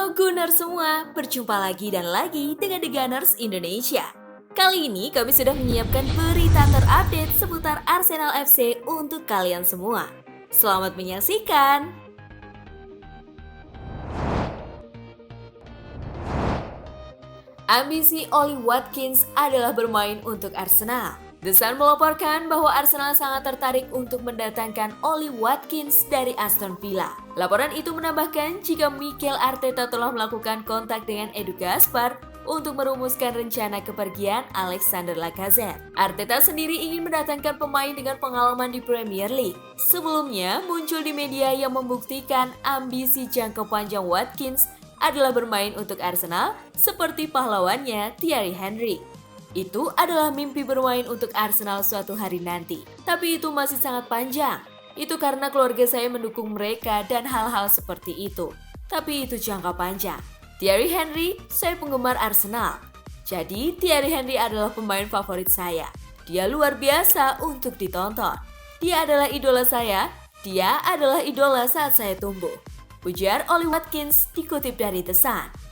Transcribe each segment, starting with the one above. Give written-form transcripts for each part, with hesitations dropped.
Halo Gunners semua, berjumpa lagi dan lagi dengan The Gunners Indonesia. Kali ini kami sudah menyiapkan berita terupdate seputar Arsenal FC untuk kalian semua. Selamat menyaksikan! Ambisi Ollie Watkins adalah bermain untuk Arsenal. The Sun melaporkan bahwa Arsenal sangat tertarik untuk mendatangkan Ollie Watkins dari Aston Villa. Laporan itu menambahkan jika Mikel Arteta telah melakukan kontak dengan Edu Gaspar untuk merumuskan rencana kepergian Alexander Lacazette. Arteta sendiri ingin mendatangkan pemain dengan pengalaman di Premier League. Sebelumnya muncul di media yang membuktikan ambisi jangka panjang Watkins adalah bermain untuk Arsenal seperti pahlawannya Thierry Henry. Itu adalah mimpi bermain untuk Arsenal suatu hari nanti. Tapi itu masih sangat panjang. Itu karena keluarga saya mendukung mereka dan hal-hal seperti itu. Tapi itu jangka panjang. Thierry Henry, saya penggemar Arsenal. Jadi Thierry Henry adalah pemain favorit saya. Dia luar biasa untuk ditonton. Dia adalah idola saya. Dia adalah idola saat saya tumbuh. Ujar Ollie Watkins dikutip dari The Sun.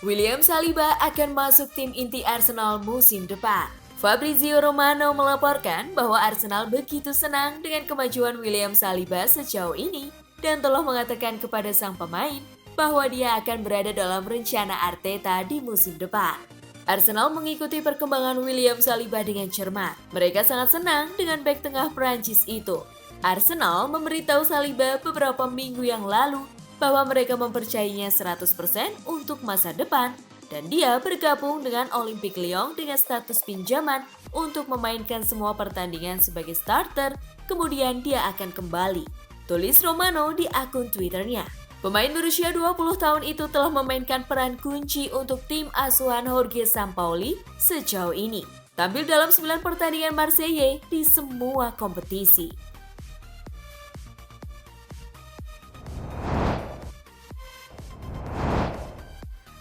William Saliba akan masuk tim inti Arsenal musim depan. Fabrizio Romano melaporkan bahwa Arsenal begitu senang dengan kemajuan William Saliba sejauh ini dan telah mengatakan kepada sang pemain bahwa dia akan berada dalam rencana Arteta di musim depan. Arsenal mengikuti perkembangan William Saliba dengan cermat. Mereka sangat senang dengan bek tengah Prancis itu. Arsenal memberitahu Saliba beberapa minggu yang lalu bahwa mereka mempercayainya 100% untuk masa depan dan dia bergabung dengan Olympique Lyon dengan status pinjaman untuk memainkan semua pertandingan sebagai starter, kemudian dia akan kembali. Tulis Romano di akun Twitternya. Pemain berusia 20 tahun itu telah memainkan peran kunci untuk tim asuhan Jorge Sampaoli sejauh ini. Tampil dalam 9 pertandingan Marseille di semua kompetisi.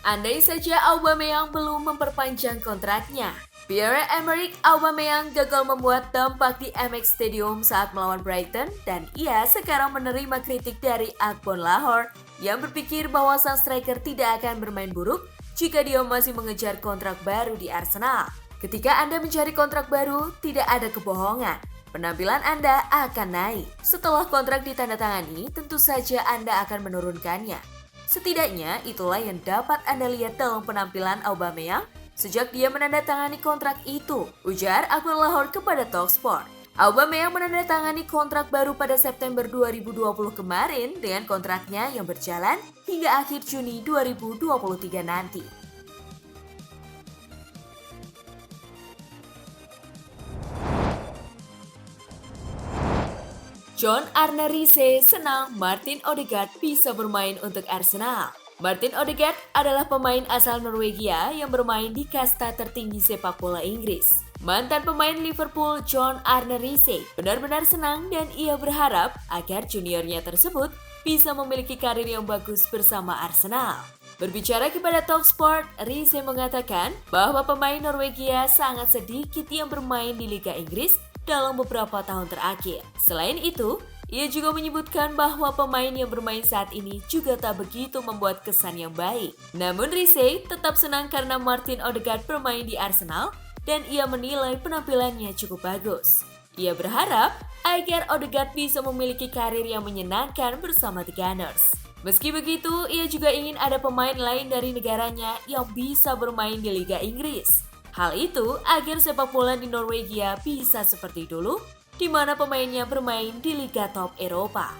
Andai saja Aubameyang belum memperpanjang kontraknya. Pierre-Emerick Aubameyang gagal membuat dampak di MX Stadium saat melawan Brighton dan ia sekarang menerima kritik dari Akbon Lahore yang berpikir bahwa sang striker tidak akan bermain buruk jika dia masih mengejar kontrak baru di Arsenal. Ketika Anda mencari kontrak baru, tidak ada kebohongan. Penampilan Anda akan naik. Setelah kontrak ditandatangani, tentu saja Anda akan menurunkannya. Setidaknya itulah yang dapat Anda lihat dalam penampilan Aubameyang sejak dia menandatangani kontrak itu, ujar Akbon Lahore kepada Talksport. Aubameyang menandatangani kontrak baru pada September 2020 kemarin dengan kontraknya yang berjalan hingga akhir Juni 2023 nanti. John Arne Riise senang Martin Odegaard bisa bermain untuk Arsenal. Martin Odegaard adalah pemain asal Norwegia yang bermain di kasta tertinggi sepak bola Inggris. Mantan pemain Liverpool John Arne Riise benar-benar senang dan ia berharap agar juniornya tersebut bisa memiliki karir yang bagus bersama Arsenal. Berbicara kepada Talksport, Riise mengatakan bahwa pemain Norwegia sangat sedikit yang bermain di Liga Inggris dalam beberapa tahun terakhir. Selain itu, ia juga menyebutkan bahwa pemain yang bermain saat ini juga tak begitu membuat kesan yang baik. Namun Riise tetap senang karena Martin Odegaard bermain di Arsenal dan ia menilai penampilannya cukup bagus. Ia berharap agar Odegaard bisa memiliki karir yang menyenangkan bersama The Gunners. Meski begitu, ia juga ingin ada pemain lain dari negaranya yang bisa bermain di Liga Inggris. Hal itu agar sepak bola di Norwegia bisa seperti dulu, di mana pemainnya bermain di Liga Top Eropa.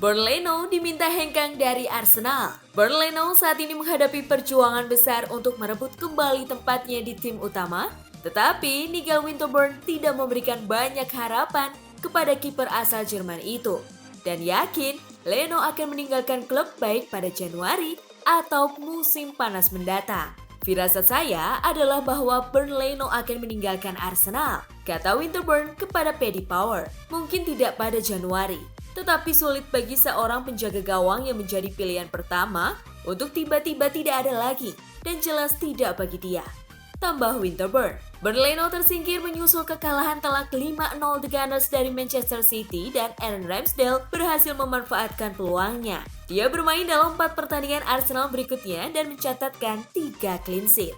Bernd Leno diminta hengkang dari Arsenal. Bernd Leno saat ini menghadapi perjuangan besar untuk merebut kembali tempatnya di tim utama, tetapi Nigel Winterburn tidak memberikan banyak harapan kepada kiper asal Jerman itu. Dan yakin Leno akan meninggalkan klub baik pada Januari atau musim panas mendatang. Firasat saya adalah bahwa Bernd Leno akan meninggalkan Arsenal, kata Winterburn kepada Paddy Power. Mungkin tidak pada Januari, Tetapi sulit bagi seorang penjaga gawang yang menjadi pilihan pertama untuk tiba-tiba tidak ada lagi dan jelas tidak bagi dia. Tambah Winterburn. Berleno tersingkir menyusul kekalahan telak 5-0 The Gunners dari Manchester City dan Aaron Ramsdale berhasil memanfaatkan peluangnya. Dia bermain dalam 4 pertandingan Arsenal berikutnya dan mencatatkan 3 clean sheet.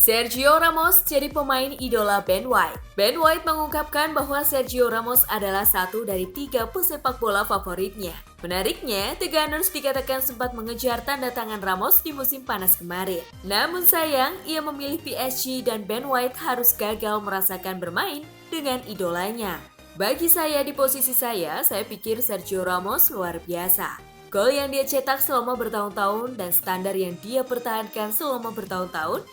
Sergio Ramos jadi pemain idola Ben White. Ben White mengungkapkan bahwa Sergio Ramos adalah satu dari 3 pesepak bola favoritnya. Menariknya, The Gunners dikatakan sempat mengejar tanda tangan Ramos di musim panas kemarin. Namun sayang, ia memilih PSG dan Ben White harus gagal merasakan bermain dengan idolanya. Bagi saya di posisi saya pikir Sergio Ramos luar biasa. Gol yang dia cetak selama bertahun-tahun dan standar yang dia pertahankan selama bertahun-tahun,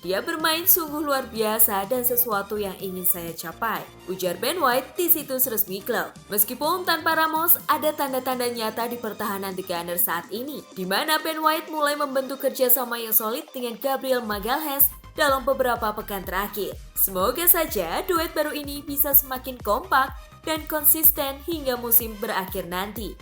dia bermain sungguh luar biasa dan sesuatu yang ingin saya capai, ujar Ben White di situs resmi klub. Meskipun tanpa Ramos, ada tanda-tanda nyata di pertahanan The Gunners saat ini, di mana Ben White mulai membentuk kerjasama yang solid dengan Gabriel Magalhaes dalam beberapa pekan terakhir. Semoga saja duet baru ini bisa semakin kompak dan konsisten hingga musim berakhir nanti.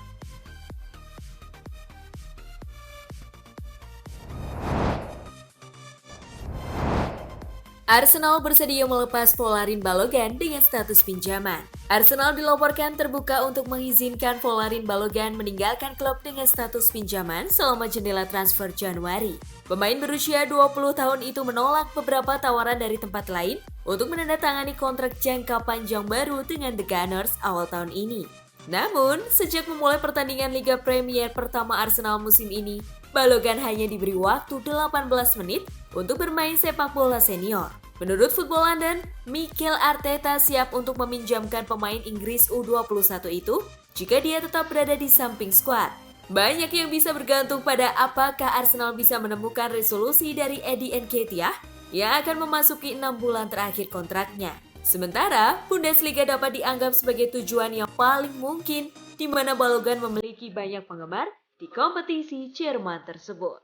Arsenal bersedia melepas Folarin Balogun dengan status pinjaman. Arsenal dilaporkan terbuka untuk mengizinkan Folarin Balogun meninggalkan klub dengan status pinjaman selama jendela transfer Januari. Pemain berusia 20 tahun itu menolak beberapa tawaran dari tempat lain untuk menandatangani kontrak jangka panjang baru dengan The Gunners awal tahun ini. Namun, sejak memulai pertandingan Liga Premier pertama Arsenal musim ini, Balogun hanya diberi waktu 18 menit untuk bermain sepak bola senior. Menurut Football London, Mikel Arteta siap untuk meminjamkan pemain Inggris U21 itu jika dia tetap berada di samping skuad. Banyak yang bisa bergantung pada apakah Arsenal bisa menemukan resolusi dari Eddie Nketiah yang akan memasuki 6 bulan terakhir kontraknya. Sementara, Bundesliga dapat dianggap sebagai tujuan yang paling mungkin di mana Balogun memiliki banyak penggemar di kompetisi Jerman tersebut.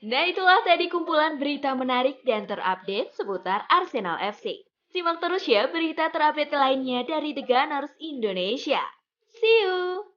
Nah, itulah tadi kumpulan berita menarik dan terupdate seputar Arsenal FC. Simak terus ya berita terupdate lainnya dari The Gunners Indonesia. See you!